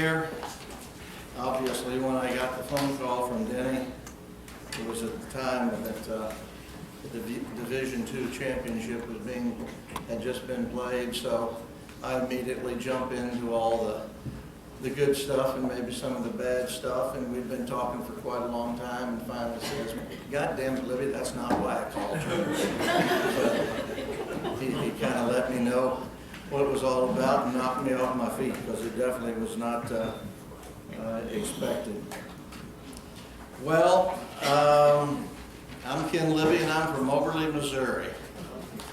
here. Obviously, when I got the phone call from Denny, it was at the time that the Division II championship had just been played, so I immediately jump into all the good stuff and maybe some of the bad stuff, and we'd been talking for quite a long time, and finally says, "God damn it, Libby, that's not why I called you." But he kind of let me know what it was all about and knocked me off my feet, because it definitely was not expected. Well, I'm Ken Libby, and I'm from Moberly, Missouri,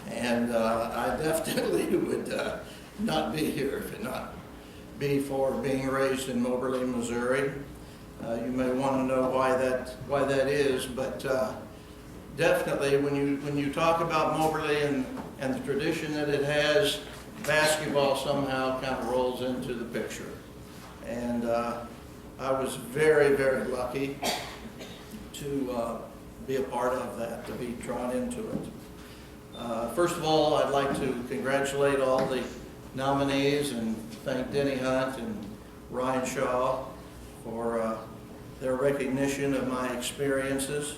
and I definitely would not be here if it not be for being raised in Moberly, Missouri. You may want to know why that is, but definitely when you talk about Moberly and the tradition that it has, basketball somehow kind of rolls into the picture. And I was very, very lucky to be a part of that, to be drawn into it. First of all, I'd like to congratulate all the nominees and thank Denny Hunt and Ryan Shaw for their recognition of my experiences.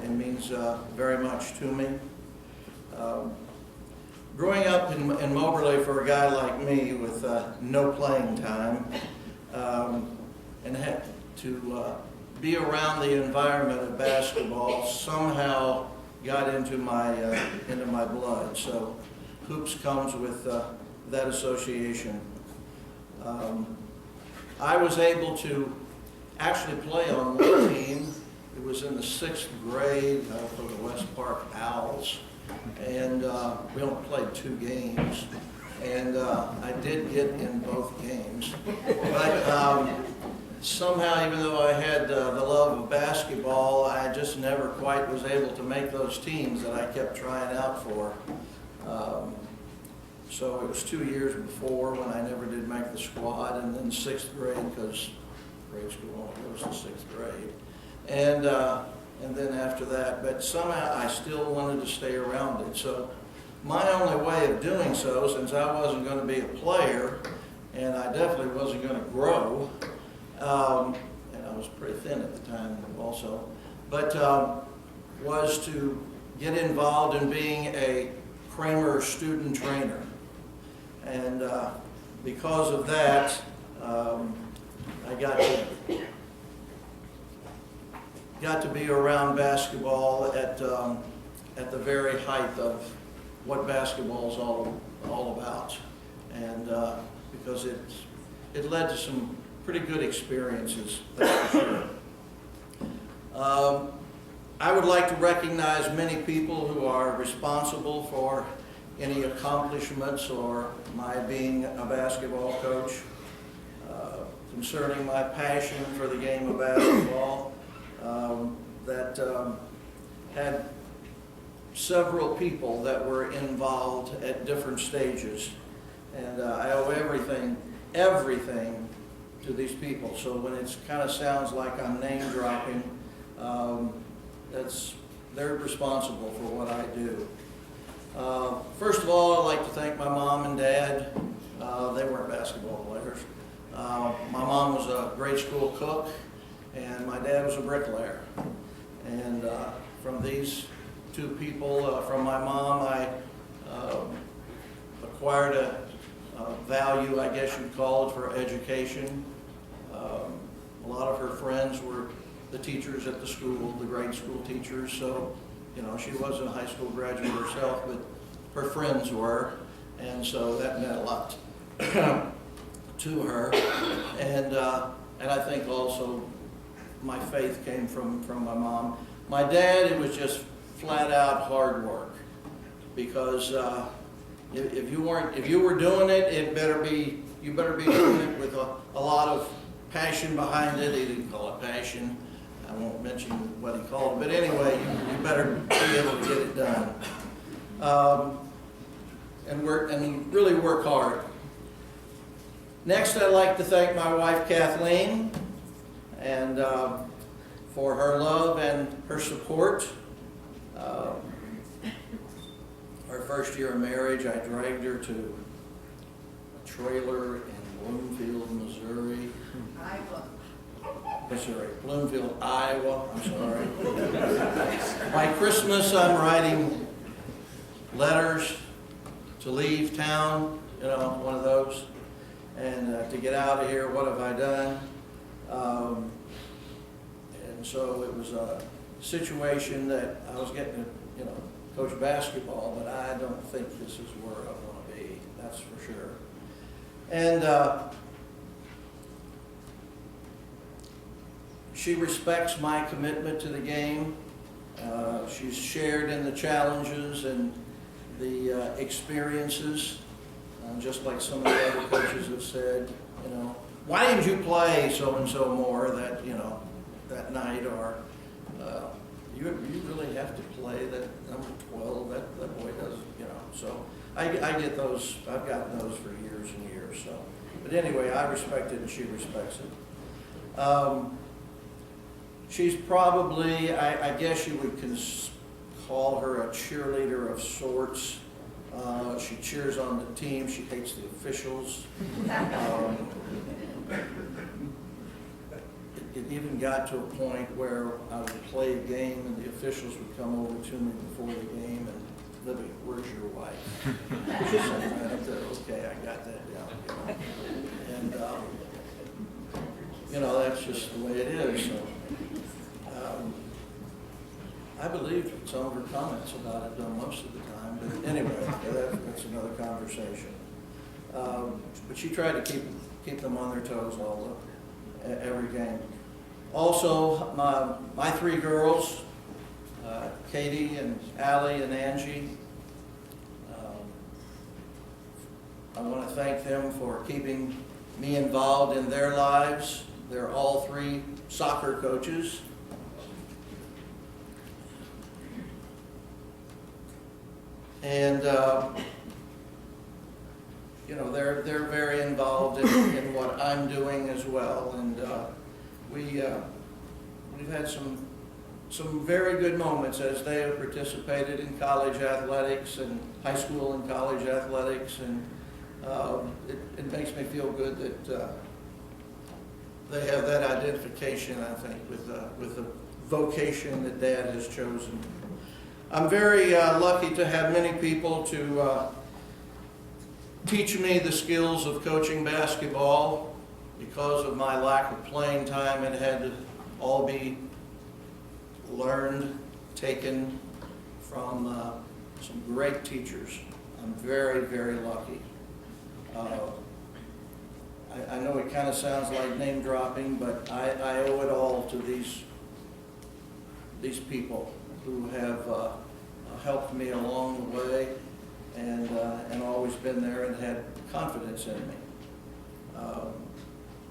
It means very much to me. Growing up in Moberly for a guy like me with no playing time, and had to be around the environment of basketball somehow got into my blood. So hoops comes with that association. I was able to actually play on one team. It was in the 6th grade for the West Park Owls, and we only played 2 games, and I did get in both games. But somehow, even though I had the love of basketball, I just never quite was able to make those teams that I kept trying out for. So it was 2 years before when I never did make the squad, and then 6th grade, because grade school only goes to 6th grade. And then after that, but somehow I still wanted to stay around it. So my only way of doing so, since I wasn't going to be a player, and I definitely wasn't going to grow, and I was pretty thin at the time also, but was to get involved in being a Kramer student trainer. And because of that, I got to be around basketball at the very height of what basketball is all about, and because it led to some pretty good experiences, that's for sure. I would like to recognize many people who are responsible for any accomplishments or my being a basketball coach. Concerning my passion for the game of basketball, that had several people that were involved at different stages, and I owe everything to these people. So when it kind of sounds like I'm name dropping, they're responsible for what I do. First of all, I'd like to thank my mom and dad. They weren't basketball players. My mom was a grade school cook, and my dad was a bricklayer. And from these 2 people, from my mom, I acquired a value, I guess you'd call it, for education. A lot of her friends were the teachers at the school, the grade school teachers, so she wasn't a high school graduate herself, but her friends were, and so that meant a lot to her. And I think also my faith came from my mom. My dad, it was just flat out hard work, because if you were doing it, you better be doing it with a lot of passion behind it. He didn't call it passion. I won't mention what he called it, but anyway, you better be able to get it done. And really work hard. Next, I'd like to thank my wife, Kathleen, and for her love and her support. Our first year of marriage, I dragged her to a trailer in Bloomfield, Missouri. Iowa. Missouri, Bloomfield, Iowa, I'm sorry. By Christmas, I'm writing letters to leave town, you know, one of those. And to get out of here, what have I done? And so it was a situation that I was getting to, you know, coach basketball, but I don't think this is where I want to be, that's for sure. And she respects my commitment to the game. She's shared in the challenges and the experiences, just like some of the other coaches have said, you know, why didn't you play so-and-so more that, you know, that night, or you really have to play that number 12, that boy doesn't, you know. So I get those, I've gotten those for years and years. So, but anyway, I respect it and she respects it. She's probably, I guess you would call her a cheerleader of sorts. She cheers on the team. She hates the officials. It even got to a point where I would play a game and the officials would come over to me before the game and, Libby, where's your wife? She's sitting right up there, okay, I got that down. You know. And, you know, that's just the way it is. So, I believed some of her comments about it done most of the time, but anyway, that's another conversation. But she tried to keep them on their toes every game. Also, my three girls, Katie and Allie and Angie, I want to thank them for keeping me involved in their lives. They're all three soccer coaches. And, you know, they're very involved in what I'm doing as well. And we've had some very good moments as they have participated in college athletics and high school and college athletics. And it makes me feel good that they have that identification, I think, with the vocation that Dad has chosen. I'm very lucky to have many people to teach me the skills of coaching basketball. Because of my lack of playing time, it had to all be learned, taken from some great teachers. I'm very, very lucky. I know it kind of sounds like name dropping, but I owe it all to these people who have helped me along the way and always been there and had confidence in me.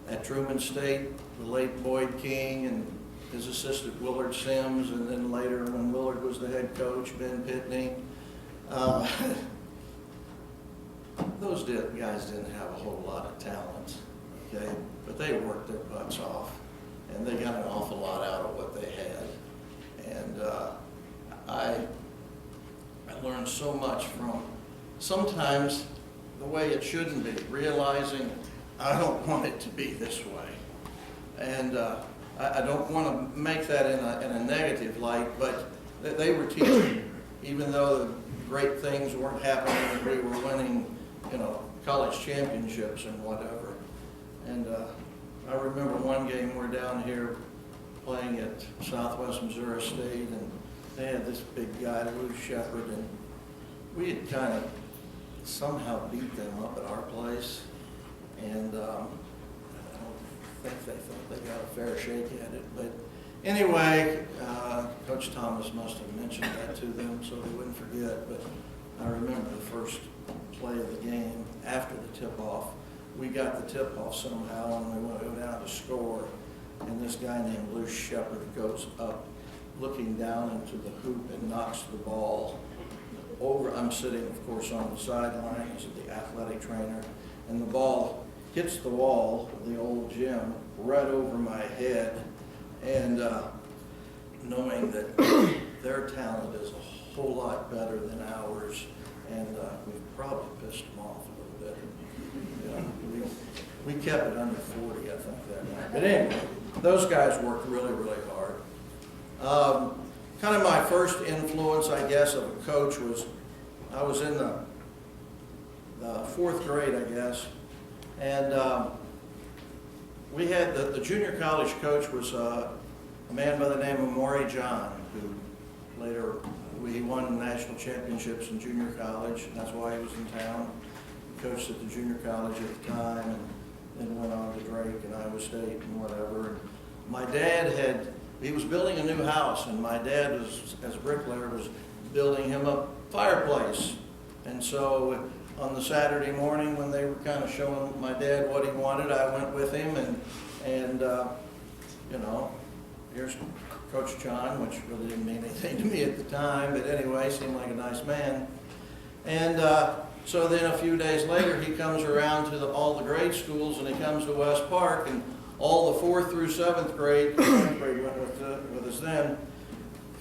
At Truman State, the late Boyd King and his assistant Willard Sims, and then later when Willard was the head coach, Ben Pitney. Those guys didn't have a whole lot of talent, okay? But they worked their butts off, and they got an awful lot out of what they had. And I learned so much from sometimes the way it shouldn't be, realizing I don't want it to be this way. And I don't want to make that in a negative light, but they were teaching, even though the great things weren't happening and we were winning, you know, college championships and whatever. And I remember one game we're down here playing at Southwest Missouri State, and they had this big guy, Lou Shepard, and we had kind of somehow beat them up at our place. And I don't think they thought they got a fair shake at it. But anyway, Coach Thomas must have mentioned that to them so they wouldn't forget. But I remember the first play of the game after the tip-off. We got the tip-off somehow, and we went to go down to score. And this guy named Lou Shepard goes up, looking down into the hoop, and knocks the ball over. I'm sitting, of course, on the sideline as the athletic trainer, and the ball hits the wall of the old gym right over my head. And knowing that their talent is a whole lot better than ours, and we've probably pissed them off a little bit. We kept it under 40, I think, that night. But anyway, those guys worked really, really hard. Kind of my first influence, I guess, of a coach was, I was in the 4th grade, I guess, and we had, the junior college coach was a man by the name of Maury John, who later, he won national championships in junior college, and that's why he was in town. He coached at the junior college at the time, and then went on to Drake and Iowa State and whatever. And my dad he was building a new house, and my dad was, as a bricklayer, was building him a fireplace. And so on the Saturday morning when they were kind of showing my dad what he wanted, I went with him, and you know, here's Coach John, which really didn't mean anything to me at the time, but anyway, seemed like a nice man. And so then a few days later, he comes around to all the grade schools, and he comes to West Park, and all the 4th through 7th grade, 7th grade went with us then,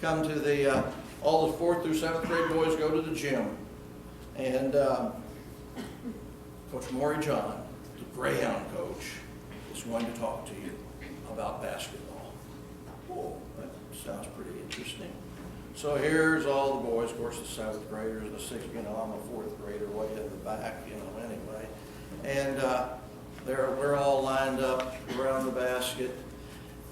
come to the, all the 4th through 7th grade boys go to the gym. And Coach Maury John, the Greyhound coach, is going to talk to you about basketball. Oh, that sounds pretty interesting. So here's all the boys, of course, the 7th graders, the 6th, you know, I'm a 4th grader way in the back, you know, anyway. And we're all lined up around the basket,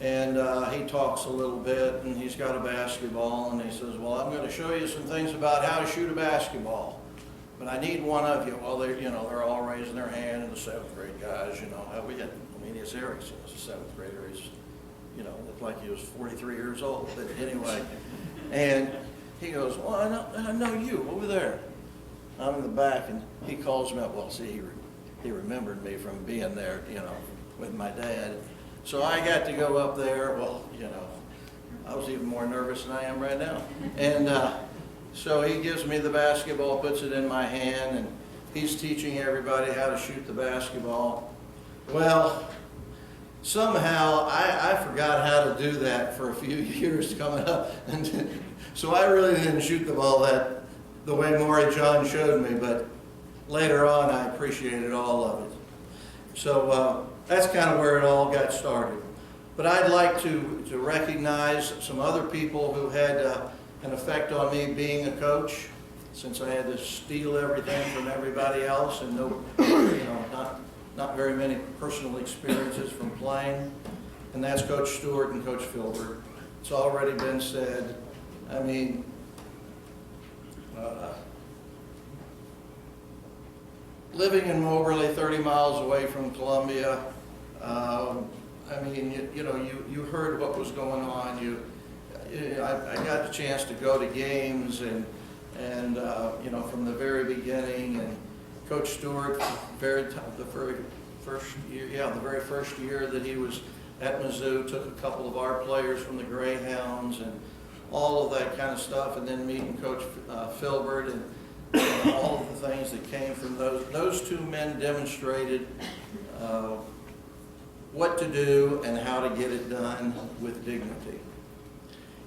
and he talks a little bit, and he's got a basketball, and he says, well, I'm going to show you some things about how to shoot a basketball, but I need one of you. Well, they're all raising their hand, and the 7th grade guys, you know, we had Amelius Erickson as a 7th grader. He's, you know, looked like he was 43 years old, but anyway. And he goes, well, I know you over there. I'm in the back, and he calls me up. Well, see, he remembered me from being there, you know, with my dad. So I got to go up there. Well, you know, I was even more nervous than I am right now. And so he gives me the basketball, puts it in my hand, and he's teaching everybody how to shoot the basketball. Well, somehow I forgot how to do that for a few years coming up, and so I really didn't shoot the ball the way Maury John showed me, but later on I appreciated all of it. So that's kind of where it all got started. But I'd like to recognize some other people who had an effect on me being a coach, since I had to steal everything from everybody else and not very many personal experiences from playing, and that's Coach Stewart and Coach Filbert. It's already been said. I mean, living in Moberly, 30 miles away from Columbia, I mean, you heard what was going on. I got the chance to go to games and you know, from the very beginning, and Coach Stewart, the very first year that he was at Mizzou, took a couple of our players from the Greyhounds and all of that kind of stuff, and then meeting Coach Filbert and all of the things that came from those two men demonstrated what to do and how to get it done with dignity.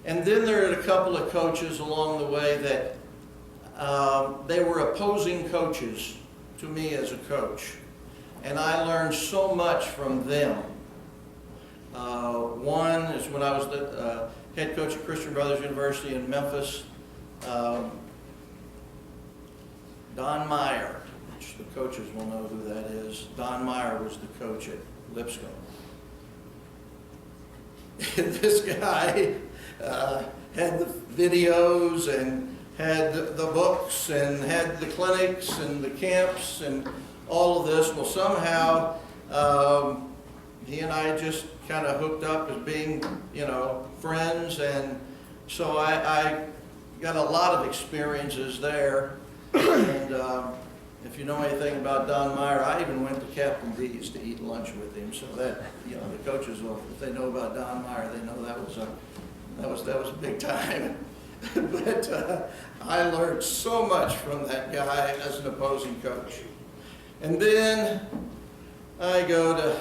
And then there are a couple of coaches along the way that they were opposing coaches to me as a coach, and I learned so much from them. One is when I was the head coach at Christian Brothers University in Memphis. Don Meyer, which the coaches will know who that is. Don Meyer was the coach at Lipscomb. This guy had the videos and had the books and had the clinics and the camps and all of this. Well, somehow he and I just kind of hooked up as being, you know, friends, and so I got a lot of experiences there. And if you know anything about Don Meyer, I even went to Captain D's to eat lunch with him, so that, you know, the coaches will, if they know about Don Meyer, they know that was a big time. But I learned so much from that guy as an opposing coach. And then I go to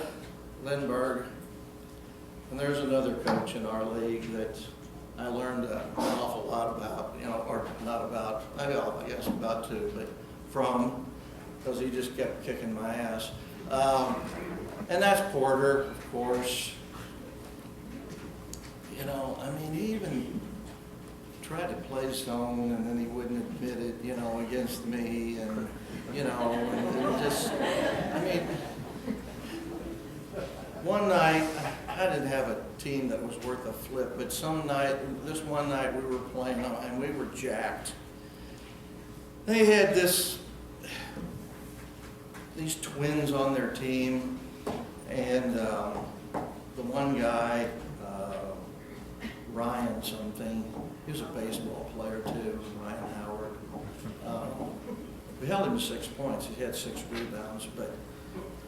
Lindbergh, and there's another coach in our league that I learned an awful lot about, you know, or not about, I guess about too, but from, because he just kept kicking my ass. And that's Porter, of course. You know, I mean, he even tried to play zone, and then he wouldn't admit it, you know, against me, and, you know, and just, I mean, one night, I didn't have a team that was worth a flip, but this one night we were playing, and we were jacked. They had these twins on their team, and the one guy, Ryan something, he was a baseball player too, Ryan Howard. We held him to 6 points. He had 6 rebounds, but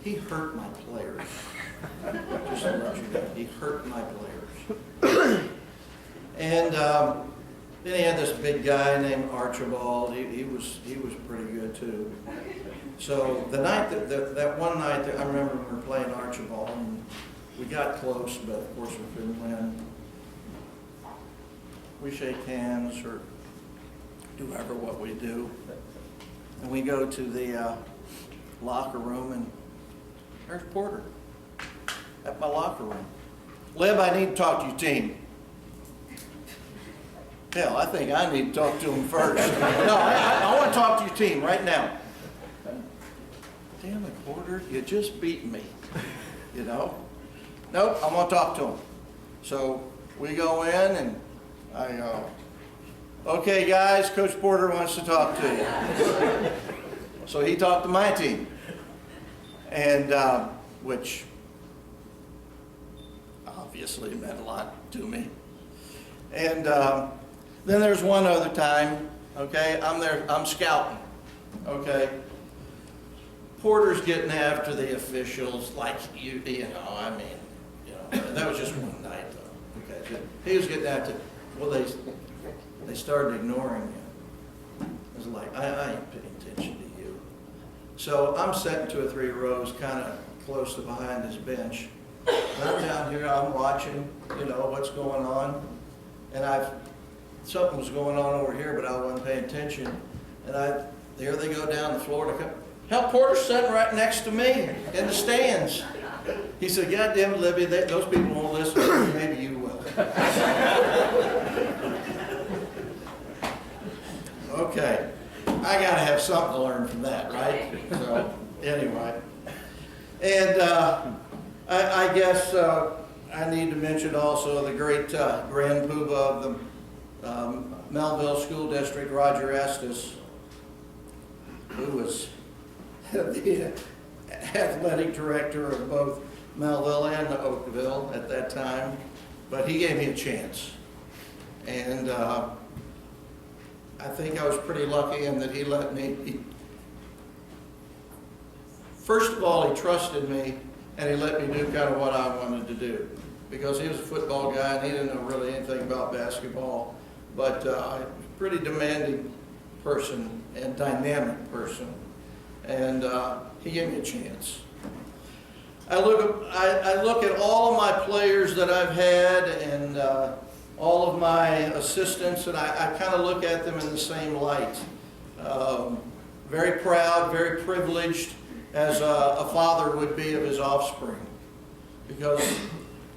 he hurt my players. Just to let you know, he hurt my players. And then he had this big guy named Archibald. He was pretty good too. So the night that one night, I remember we were playing Archibald, and we got close, but of course we couldn't win. We shake hands or do ever what we do. And we go to the locker room, and there's Porter at my locker room. Lib, I need to talk to your team. Hell, I think I need to talk to him first. No, I want to talk to your team right now. Damn it, Porter, you just beat me. You know? Nope, I want to talk to him. So we go in, and I go, okay, guys, Coach Porter wants to talk to you. So he talked to my team, and which obviously meant a lot to me. And then there's one other time, okay, I'm there, I'm scouting, okay. Porter's getting after the officials like you know, I mean, you know, that was just one night though, okay. He was getting after, well, they started ignoring him. It was like, I ain't paying attention to you. So I'm sitting 2 or 3 rows kind of close to behind his bench. And I'm down here, I'm watching, you know, what's going on. And something was going on over here, but I wasn't paying attention. And there they go down the floor to come. Hell, Porter's sitting right next to me in the stands. He said, God damn it, Libby, those people won't listen to me. Maybe you will. Okay, I got to have something to learn from that, right? So, anyway. And I guess I need to mention also the great grand poobah of the Melville School District, Roger Estes, who was the athletic director of both Melville and Oakville at that time. But he gave me a chance. And I think I was pretty lucky in that he let me, first of all, he trusted me, and he let me do kind of what I wanted to do. Because he was a football guy, and he didn't know really anything about basketball. But a pretty demanding person and dynamic person. And he gave me a chance. I look at all of my players that I've had, and all of my assistants, and I kind of look at them in the same light. Very proud, very privileged, as a father would be of his offspring. Because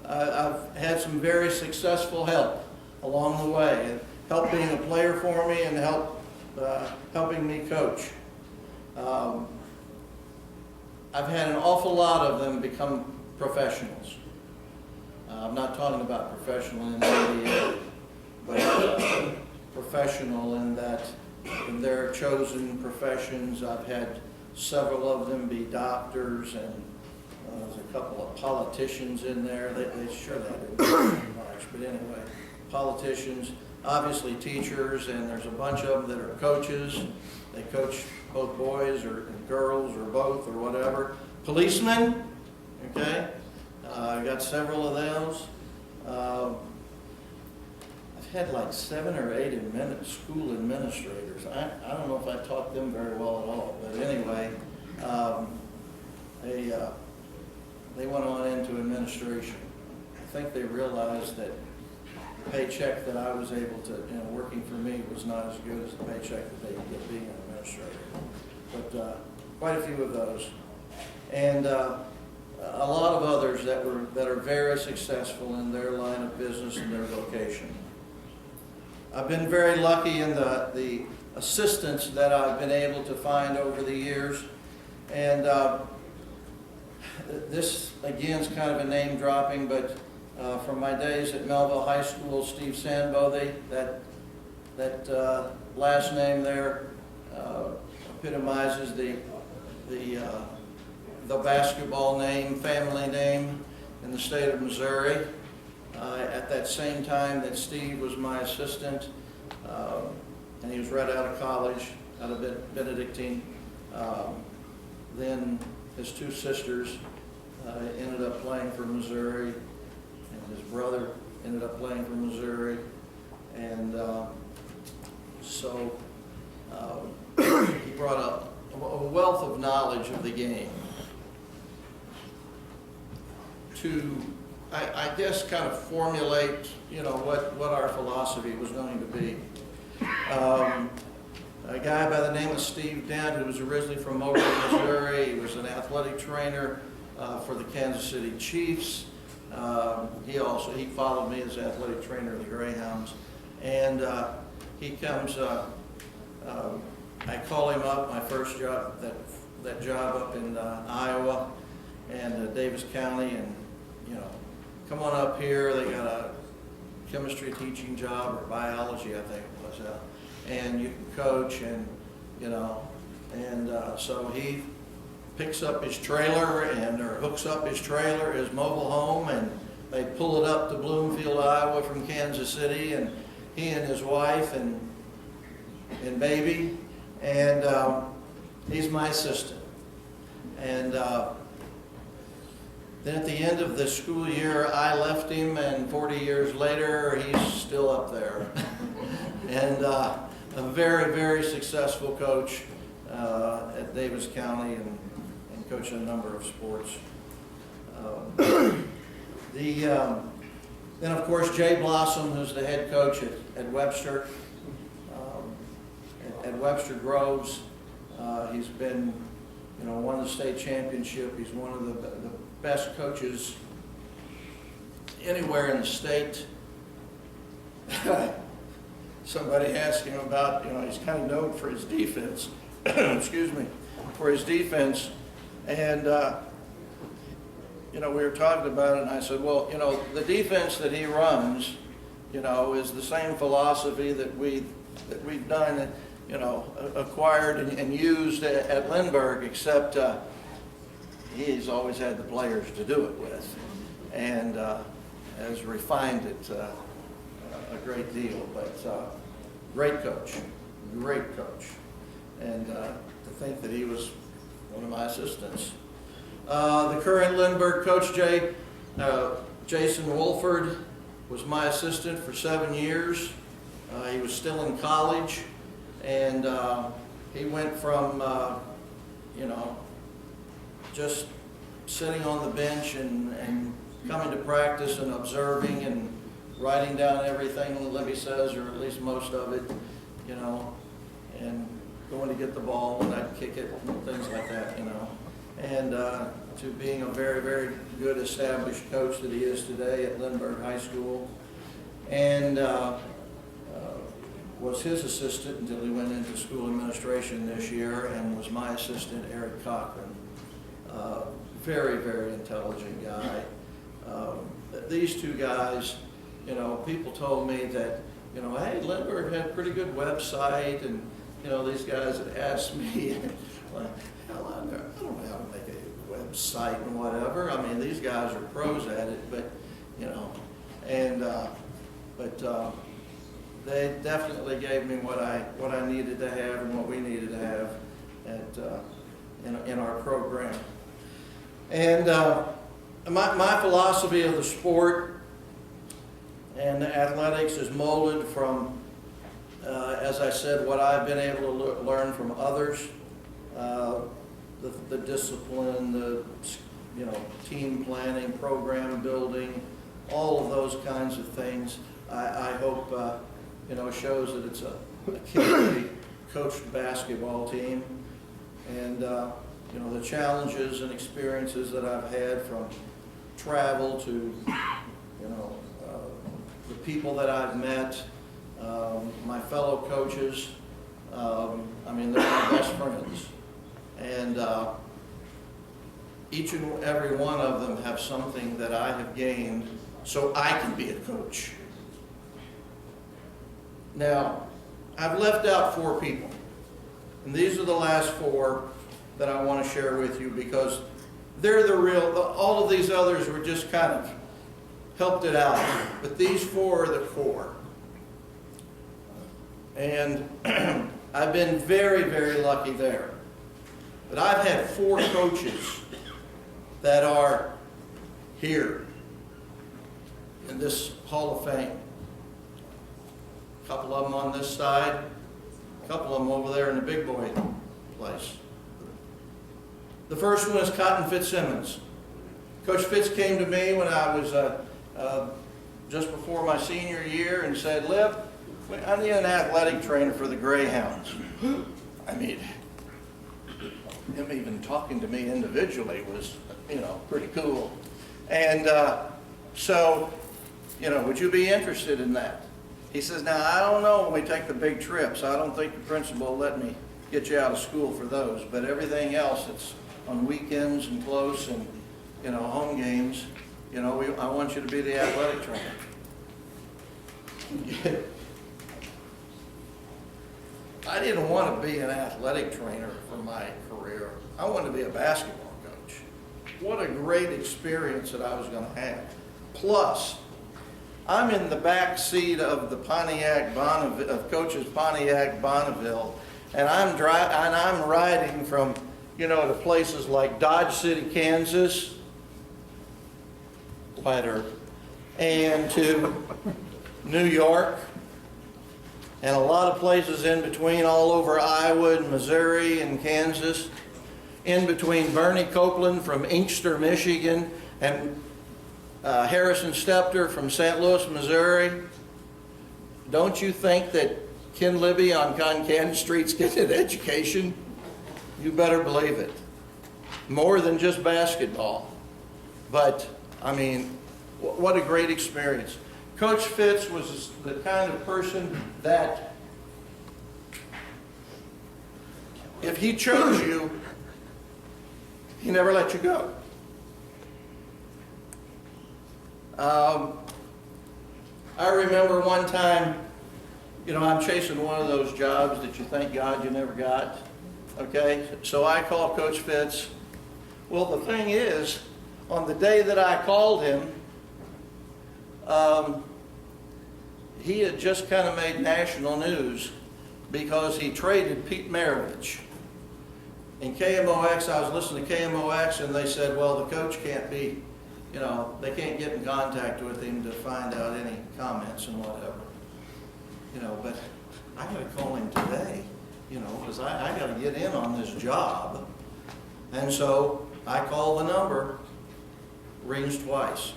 I've had some very successful help along the way. And help being a player for me, and helping me coach. I've had an awful lot of them become professionals. I'm not talking about professional in the NBA, but professional in that in their chosen professions. I've had several of them be doctors, and there's a couple of politicians in there. They sure they didn't do much, but anyway, politicians, obviously teachers, and there's a bunch of them that are coaches. They coach both boys or girls or both or whatever. Policemen, okay? I got several of those. I've had like 7 or 8 school administrators. I don't know if I taught them very well at all, but anyway, they went on into administration. I think they realized that the paycheck that I was able to, working for me was not as good as the paycheck that they could get being an administrator. But quite a few of those. and a lot of others that are very successful in their line of business and their vocation. I've been very lucky in the assistants that I've been able to find over the years, and this again is kind of a name dropping, but from my days at Melville High School, Steve Sandbothe, that last name there epitomizes the basketball name, family name in the state of Missouri. At that same time that Steve was my assistant, and he was right out of college, out of Benedictine, then his two sisters ended up playing for Missouri, and his brother ended up playing for Missouri, and so he brought up a wealth of knowledge of the game to, I guess, kind of formulate, what our philosophy was going to be. A guy by the name of Steve Dent, who was originally from Moberly, Missouri. He was an athletic trainer for the Kansas City Chiefs. He followed me as athletic trainer of the Greyhounds. And he comes, I call him up, my first job, that job up in Iowa and Davis County, and, come on up here. They got a chemistry teaching job, or biology, I think it was, and you can coach, and, so he picks up his trailer or hooks up his trailer, his mobile home, and they pull it up to Bloomfield, Iowa from Kansas City, and he and his wife and baby, and he's my assistant. And then at the end of the school year, I left him, and 40 years later, he's still up there. And a very, very successful coach at Davis County, and coached a number of sports. Then, of course, Jay Blossom, who's the head coach at Webster, at Webster Groves. He's been, won the state championship. He's one of the best coaches anywhere in the state. Somebody asked him about, he's kind of known for his defense. Excuse me, for his defense. And, we were talking about it, and I said, well, the defense that he runs, is the same philosophy that we've done, acquired and used at Lindbergh, except he's always had the players to do it with, and has refined it a great deal. But great coach, and to think that he was one of my assistants. The current Lindbergh coach, Jason Wolford, was my assistant for 7 years. He was still in college, and he went from, just sitting on the bench and coming to practice and observing and writing down everything that Libby says, or at least most of it, and going to get the ball when I'd kick it and things like that, and to being a very, very good established coach that he is today at Lindbergh High School, and was his assistant until he went into school administration this year, and was my assistant, Eric Cochran. Very, very intelligent guy. These two guys, people told me that, hey, Lindbergh had a pretty good website, and these guys had asked me, like, hell, I don't know how to make a website and whatever. I mean, these guys are pros at it, but, they definitely gave me what I needed to have and what we needed to have in our program. And my philosophy of the sport and the athletics is molded from, as I said, what I've been able to learn from others, the discipline, the team planning, program building, all of those kinds of things. I hope shows that it's a carefully coached basketball team, and you know, the challenges and experiences that I've had from travel to, you know, the people that I've met, my fellow coaches. I mean, they're my best friends. And each and every one of them have something that I have gained so I can be a coach. Now, I've left out 4 people. And these are the last 4 that I want to share with you because they're the real, all of these others were just kind of helped it out. But these 4 are the core. And I've been very, very lucky there. But I've had 4 coaches that are here in this Hall of Fame. A couple of them on this side, a couple of them over there in the big boy place. The first one is Cotton Fitzsimmons. Coach Fitz came to me when I was just before my senior year and said, "Lib, I need an athletic trainer for the Greyhounds." I mean, him even talking to me individually was, you know, pretty cool. And so, you know, would you be interested in that? He says, "Now, I don't know when we take the big trips. I don't think the principal will let me get you out of school for those. But everything else, it's on weekends and close and, you know, home games. You know, I want you to be the athletic trainer." I didn't want to be an athletic trainer for my career. I wanted to be a basketball coach. What a great experience that I was going to have. Plus, I'm in the back seat of the Pontiac Bonneville, of Coach's Pontiac Bonneville, and I'm riding from, you know, to places like Dodge City, Kansas, and to New York, and a lot of places in between, all over Iowa and Missouri and Kansas, in between Bernie Copeland from Inkster, Michigan, and Harrison Stepter from St. Louis, Missouri. Don't you think that Ken Libby on Concan Street's getting an education? You better believe it. More than just basketball. But, I mean, what a great experience. Coach Fitz was the kind of person that if he chose you, he never let you go. I remember one time, you know, I'm chasing one of those jobs that you thank God you never got. Okay, so I call Coach Fitz. Well, the thing is, on the day that I called him, he had just kind of made national news because he traded Pete Maravich. In KMOX, I was listening to KMOX, and they said, well, the coach can't be, you know, they can't get in contact with him to find out any comments and whatever. You know, but I got to call him today, you know, because I got to get in on this job. And so I call the number, rings twice.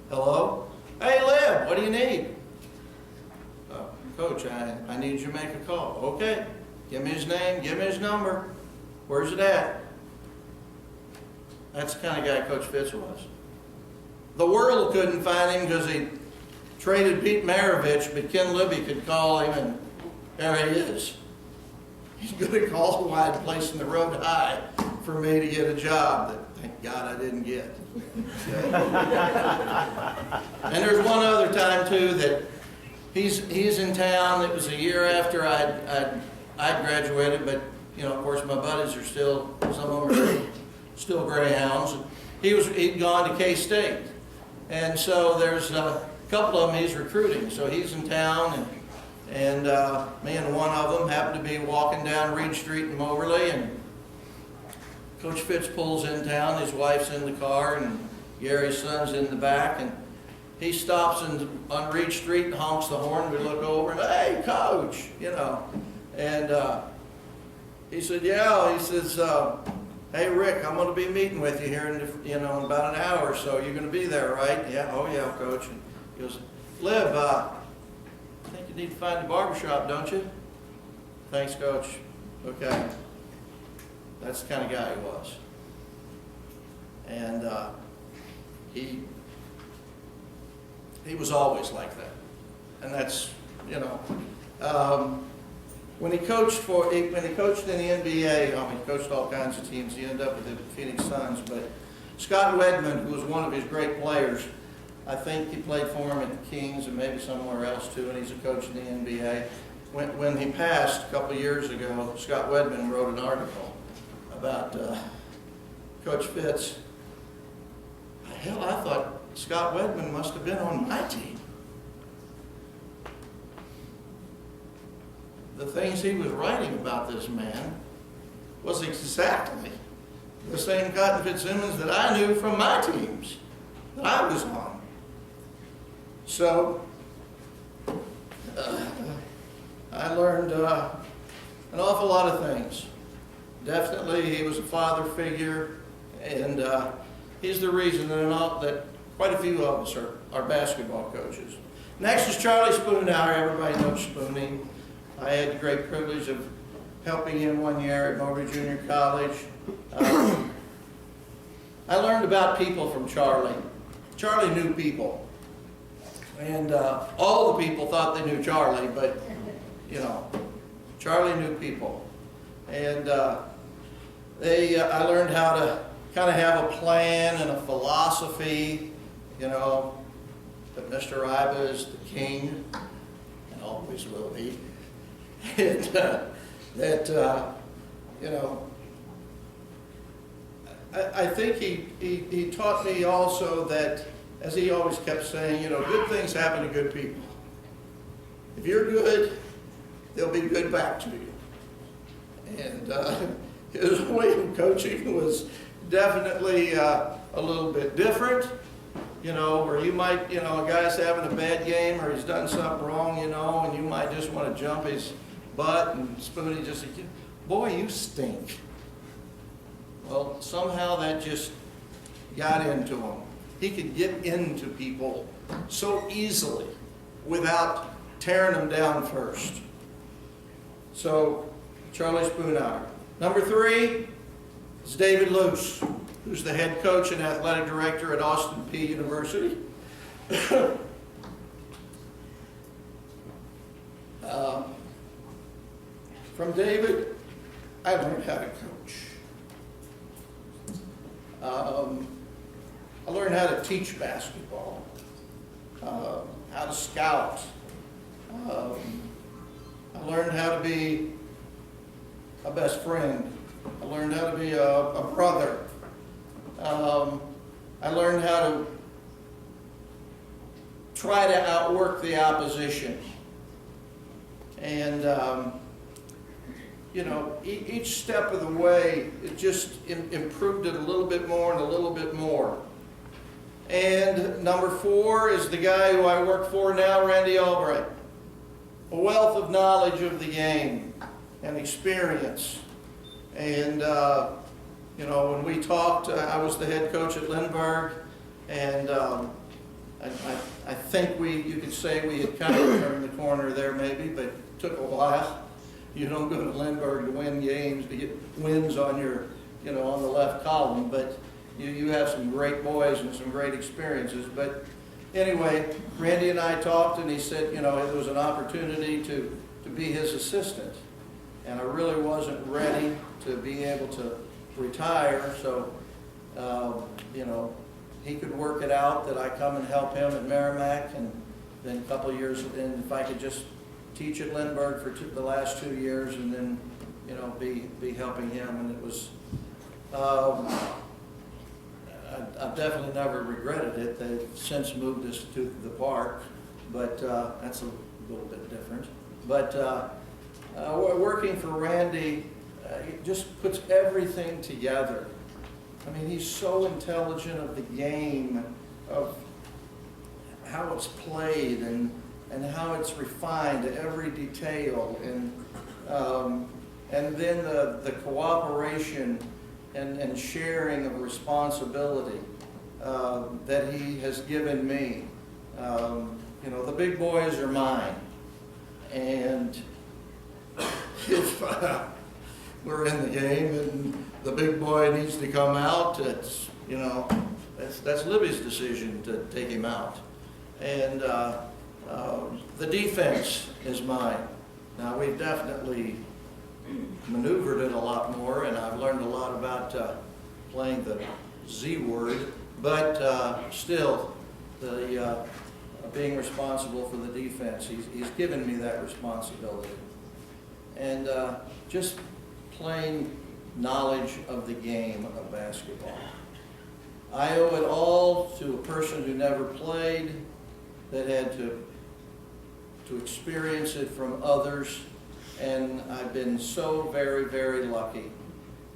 Hello? Hey, Lib, what do you need? Coach, I need you to make a call. Okay, give me his name, give me his number. Where's it at? That's the kind of guy Coach Fitz was. The world couldn't find him because he traded Pete Maravich, but Ken Libby could call him, and there he is. He's going to call wide, placing the road high for me to get a job that, thank God, I didn't get. And there's one other time, too, that he's in town. It was a year after I'd graduated, but, you know, of course, my buddies are still, some of them are still Greyhounds. He'd gone to K-State. And so there's a couple of them he's recruiting. So he's in town, and me and one of them happened to be walking down Reed Street in Moberly, and Coach Fitz pulls in town. His wife's in the car, and Gary's son's in the back, and he stops on Reed Street and honks the horn. We look over, and, hey, Coach, you know. And he said, yeah, he says, hey, Rick, I'm going to be meeting with you here in about an hour or so. You're going to be there, right? Yeah, oh yeah, Coach. And he goes, Lib, I think you need to find a barbershop, don't you? Thanks, Coach. Okay. That's the kind of guy he was. And he was always like that. And that's, you know, when he coached in the NBA, he coached all kinds of teams. He ended up with the Phoenix Suns. But Scott Wedman, who was one of his great players, I think he played for him at the Kings and maybe somewhere else too, and he's a coach in the NBA. When he passed a couple of years ago, Scott Wedman wrote an article about Coach Fitz. Hell, I thought Scott Wedman must have been on my team. The things he was writing about this man was exactly the same Cotton Fitzsimmons that I knew from my teams that I was on. So, I learned an awful lot of things. Definitely, he was a father figure, and he's the reason that quite a few of us are basketball coaches. Next is Charlie Spoonhour. Everybody knows Spoonie. I had the great privilege of helping him one year at Mowbray Junior College. I learned about people from Charlie. Charlie knew people. And all the people thought they knew Charlie, but, you know, Charlie knew people. And I learned how to kind of have a plan and a philosophy, you know, that Mr. Iba is the king and always will be. And you know, I think he taught me also that, as he always kept saying, you know, good things happen to good people. If you're good, they'll be good back to you. And his way of coaching was definitely a little bit different, you know, where you might, you know, a guy's having a bad game or he's done something wrong, you know, and you might just want to jump his butt, and Spoonie just said, boy, you stink. Well, somehow that just got into him. He could get into people so easily without tearing them down first. So, Charlie Spoonhour. Number 3 is David Luce, who's the head coach and athletic director at Austin Peay University. From David, I learned how to coach. I learned how to teach basketball, how to scout. I learned how to be a best friend. I learned how to be a brother. I learned how to try to outwork the opposition. And you know, each step of the way, it just improved it a little bit more and a little bit more. And number 4 is the guy who I work for now, Randy Albright. A wealth of knowledge of the game and experience. And, you know, when we talked, I was the head coach at Lindbergh, and I think you could say we had kind of turned the corner there maybe, but it took a while. You don't go to Lindbergh to win games, to get wins on your, you know, on the left column, but you have some great boys and some great experiences. But anyway, Randy and I talked, and he said, you know, it was an opportunity to be his assistant. And I really wasn't ready to be able to retire, so, you know, he could work it out that I come and help him at Merrimack, and then a couple of years, and if I could just teach at Lindbergh for the last 2 years, and then, you know, be helping him. And it was, I've definitely never regretted it. They've since moved us to the park, but that's a little bit different. But working for Randy, he just puts everything together. I mean, he's so intelligent of the game, of how it's played, and how it's refined to every detail, and then the cooperation and sharing of responsibility that he has given me. You know, the big boys are mine, and we're in the game and the big boy needs to come out, it's, you know, that's Libby's decision to take him out. And the defense is mine. Now, we've definitely maneuvered it a lot more, and I've learned a lot about playing the Z word, but still, the being responsible for the defense, he's given me that responsibility. And just plain knowledge of the game of basketball. I owe it all to a person who never played, that had to experience it from others, and I've been so very, very lucky.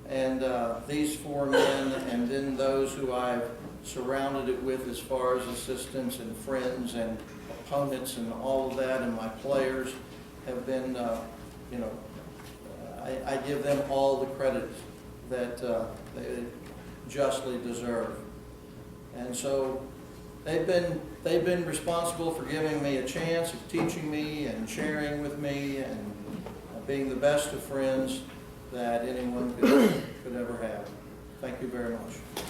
And these four men, and then those who I've surrounded it with as far as assistants and friends and opponents and all of that, and my players have been, you know, I give them all the credit that they justly deserve. And so they've been responsible for giving me a chance of teaching me and sharing with me and being the best of friends that anyone could ever have. Thank you very much.